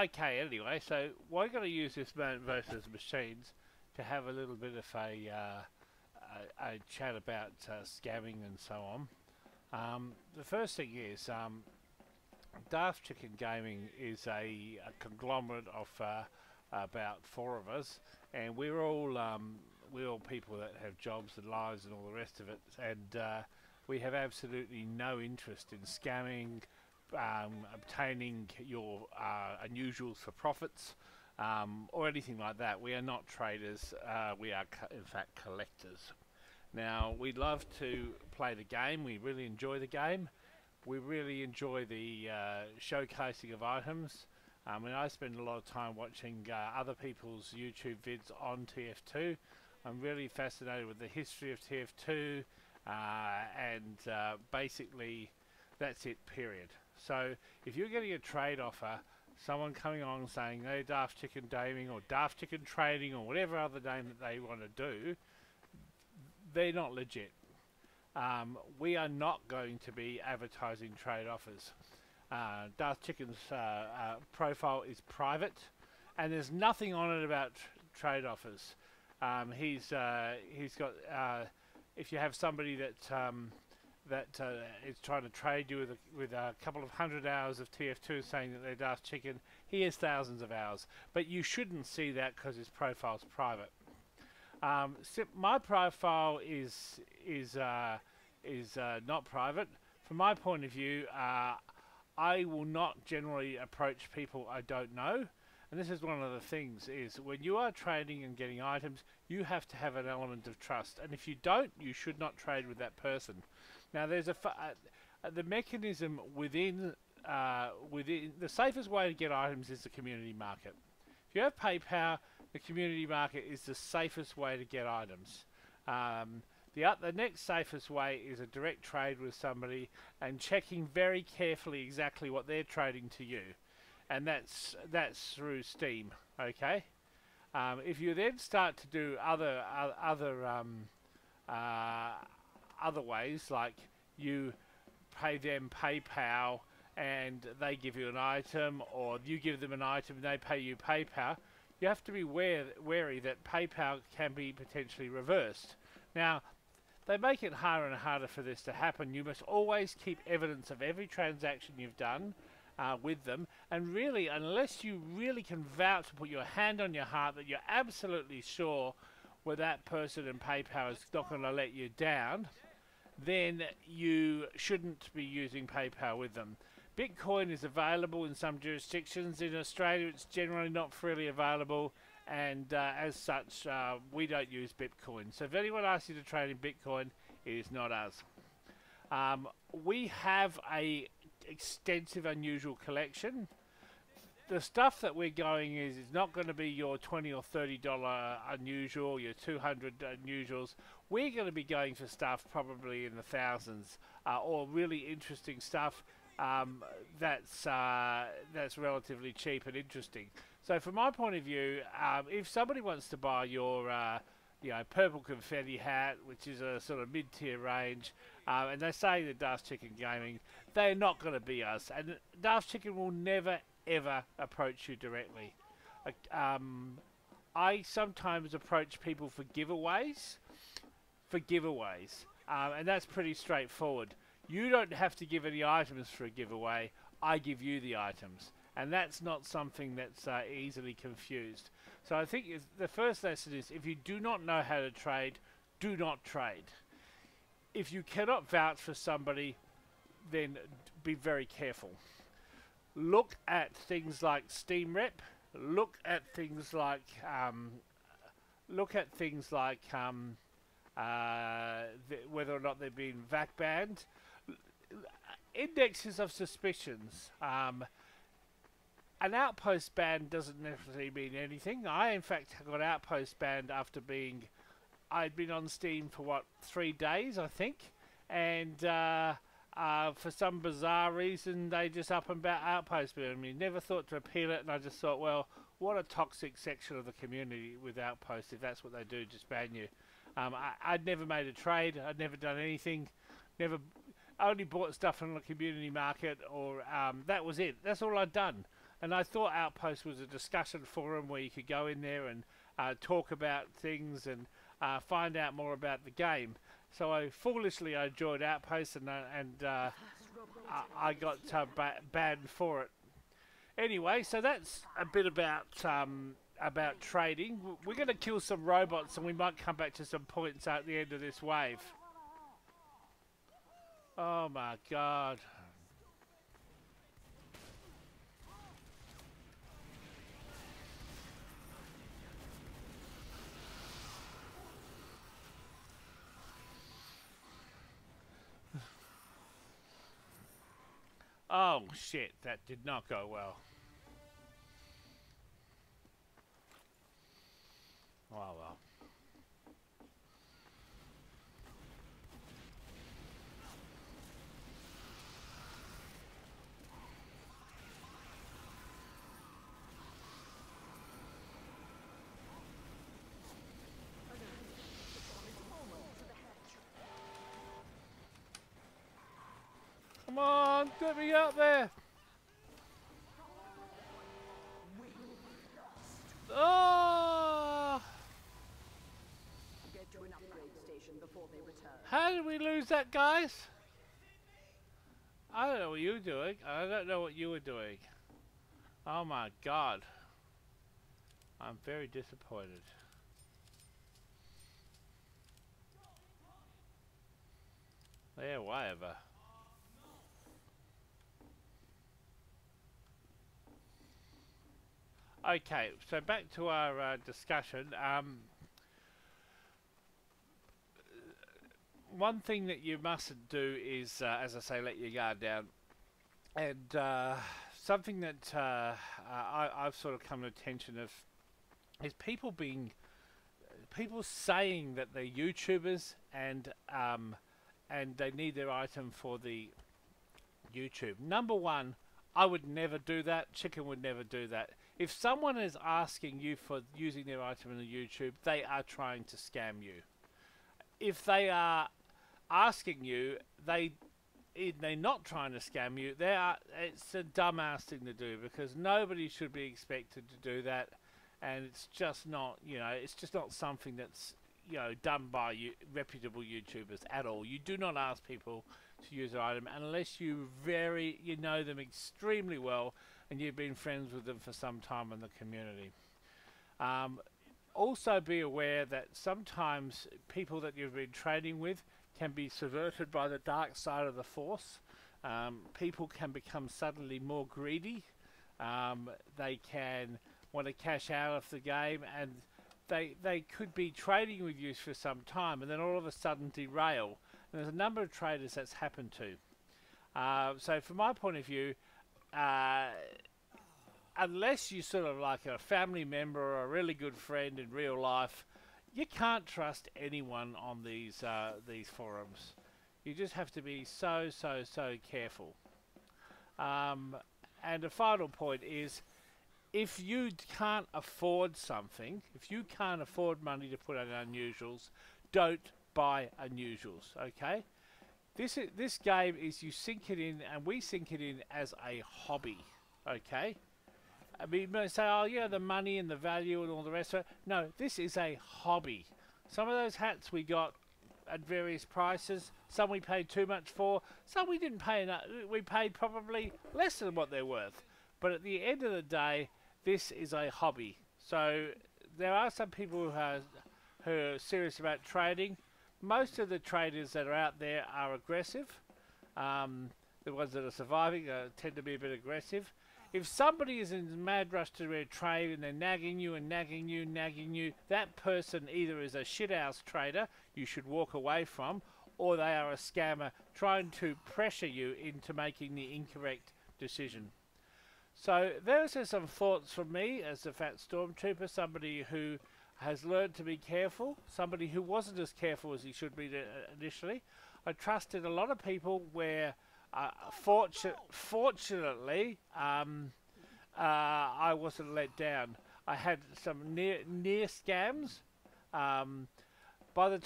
Okay, anyway, so we're going to use this man versus machines to have a little bit of a chat about scamming and so on. The first thing is Daft Chicken Gaming is a conglomerate of about four of us, and we're all people that have jobs and lives and all the rest of it, and we have absolutely no interest in scamming, obtaining your unusuals for profits, or anything like that. We are not traders. We are, in fact, collectors. Now, we love to play the game. We really enjoy the game. We really enjoy the showcasing of items. And I spend a lot of time watching other people's YouTube vids on TF2. I'm really fascinated with the history of TF2, and basically that's it, period. So if you're getting a trade offer, someone coming on saying they're Daft Chicken Gaming or Daft Chicken Trading or whatever other name that they want to do, they're not legit. We are not going to be advertising trade offers. Daft Chicken's profile is private, and there's nothing on it about trade offers. He's got if you have somebody that is trying to trade you with a couple of 100 hours of TF2 saying that they're Daft Chicken, he has thousands of hours, but you shouldn't see that because his profile's private. My profile is not private. From my point of view, I will not generally approach people I don't know. And this is one of the things, is when you are trading and getting items, you have to have an element of trust. And if you don't, you should not trade with that person. Now, there's the mechanism within the safest way to get items is the community market. If you have PayPal, the community market is the safest way to get items. The next safest way is a direct trade with somebody and checking very carefully exactly what they're trading to you, and that's through Steam. Okay. If you then start to do other ways, like you pay them PayPal and they give you an item, or you give them an item and they pay you PayPal, you have to be wary that PayPal can be potentially reversed. Now, they make it harder and harder for this to happen. You must always keep evidence of every transaction you've done with them, and really, unless you really can vouch to put your hand on your heart that you're absolutely sure where that person in PayPal is not going to let you down, then you shouldn't be using PayPal with them. Bitcoin is available in some jurisdictions. In Australia, it's generally not freely available, and as such, we don't use Bitcoin. So if anyone asks you to trade in Bitcoin, it is not us. We have a extensive unusual collection. The stuff that we're going is not going to be your $20 or $30 unusual, your 200 unusuals. We're going to be going for stuff probably in the thousands, or really interesting stuff that's relatively cheap and interesting. So from my point of view, if somebody wants to buy your purple confetti hat, which is a sort of mid-tier range, and they say the Daft Chicken Gaming, they're not going to be us. And Daft Chicken will never, ever approach you directly. I sometimes approach people for giveaways, and that's pretty straightforward. You don't have to give any items for a giveaway. I give you the items. And that's not something that's easily confused. So I think the first lesson is, if you do not know how to trade, do not trade. If you cannot vouch for somebody, then be very careful. Look at things like Steam Rep. Look at things like whether or not they've been VAC banned. Indexes of suspicions. An outpost ban doesn't necessarily mean anything. I, in fact, got outpost banned after I'd been on Steam for 3 days, I think, and for some bizarre reason, they just up and about outpost banned me. Never thought to appeal it, and I just thought, well, what a toxic section of the community with outposts. If that's what they do, just ban you. I'd never made a trade. I'd never done anything. I only bought stuff from the community market, or that was it. That's all I'd done. And I thought Outpost was a discussion forum where you could go in there and talk about things and find out more about the game. So I joined Outpost, and I got banned for it. Anyway, so that's a bit about trading. We're going to kill some robots, and we might come back to some points at the end of this wave. Oh my god. Oh shit, that did not go well. Oh well. Come on, get me out there! Oh! Get to an upgrade station before they return. How did we lose that, guys? I don't know what you were doing. I don't know what you were doing. Oh my god. I'm very disappointed. Yeah, whatever. Okay, so back to our discussion. One thing that you mustn't do is, as I say, let your guard down. And something that I've sort of come to attention of is people saying that they're YouTubers and they need their item for the YouTube. Number one, I would never do that. Chicken would never do that. If someone is asking you for using their item in the YouTube, they are trying to scam you. If they are asking you, they're not trying to scam you. It's a dumbass thing to do, because nobody should be expected to do that, and it's just not, it's just not something that's, done by reputable YouTubers at all. You do not ask people to use an item unless you know them extremely well and you've been friends with them for some time in the community. Also be aware that sometimes people that you've been trading with can be subverted by the dark side of the force. People can become suddenly more greedy. They can want to cash out of the game, and they could be trading with you for some time and then all of a sudden derail. And there's a number of traders that's happened to. So from my point of view, unless you sort of like a family member or a really good friend in real life, you can't trust anyone on these forums. You just have to be so careful. And the final point is, if you can't afford something, if you can't afford money to put on unusuals, don't buy unusuals, okay? This game is, you sink it in, and we sink it in as a hobby, okay? I mean, you may say, oh yeah, the money and the value and all the rest of it. No, this is a hobby. Some of those hats we got at various prices. Some we paid too much for. Some we didn't pay enough. We paid probably less than what they're worth. But at the end of the day, this is a hobby. So there are some people who are serious about trading. Most of the traders that are out there are aggressive. The ones that are surviving tend to be a bit aggressive. If somebody is in a mad rush to trade and they're nagging you and nagging you, nagging you, that person either is a shithouse trader you should walk away from, or they are a scammer trying to pressure you into making the incorrect decision. So those are some thoughts from me as a fat stormtrooper, somebody who has learned to be careful, somebody who wasn't as careful as he should be initially. I trusted a lot of people where fortunately, I wasn't let down. I had some near scams. By the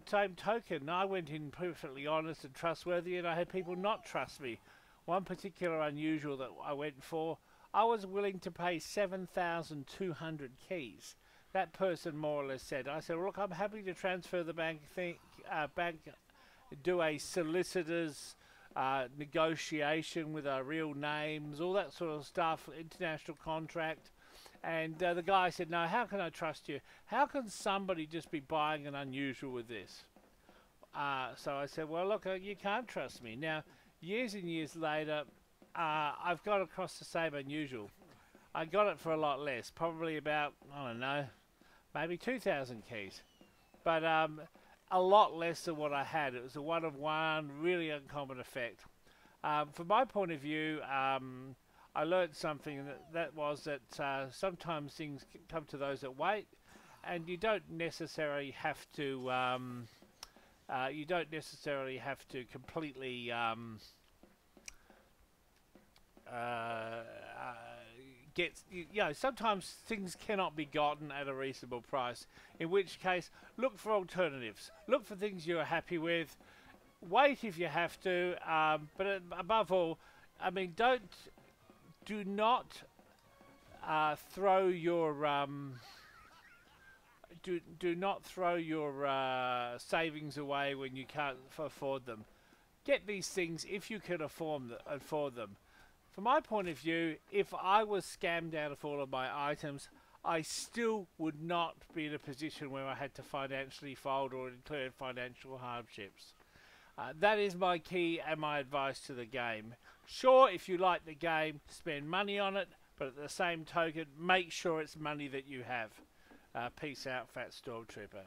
same token, I went in perfectly honest and trustworthy, and I had people not trust me. One particular unusual that I went for, I was willing to pay 7,200 keys. That person more or less said. I said, well, look, I'm happy to transfer the bank, do a solicitor's negotiation with our real names, all that sort of stuff, international contract. And the guy said, no, how can I trust you? How can somebody just be buying an unusual with this? So I said, well, look, you can't trust me. Now, years and years later, I've got across the same unusual. I got it for a lot less, probably about, I don't know, maybe 2,000 keys. But a lot less than what I had. It was a one-of-one, really uncommon effect. From my point of view, I learned something, that was that sometimes things come to those that wait, and you don't necessarily have to completely sometimes things cannot be gotten at a reasonable price, in which case look for alternatives, look for things you're happy with, wait if you have to, but above all, I mean, do not throw your do not throw your savings away when you can't afford them. Get these things if you can afford them. From my point of view, if I was scammed out of all of my items, I still would not be in a position where I had to financially fold or incur financial hardships. That is my key and my advice to the game. Sure, if you like the game, spend money on it, but at the same token, make sure it's money that you have. Peace out, Fat Stormtrooper.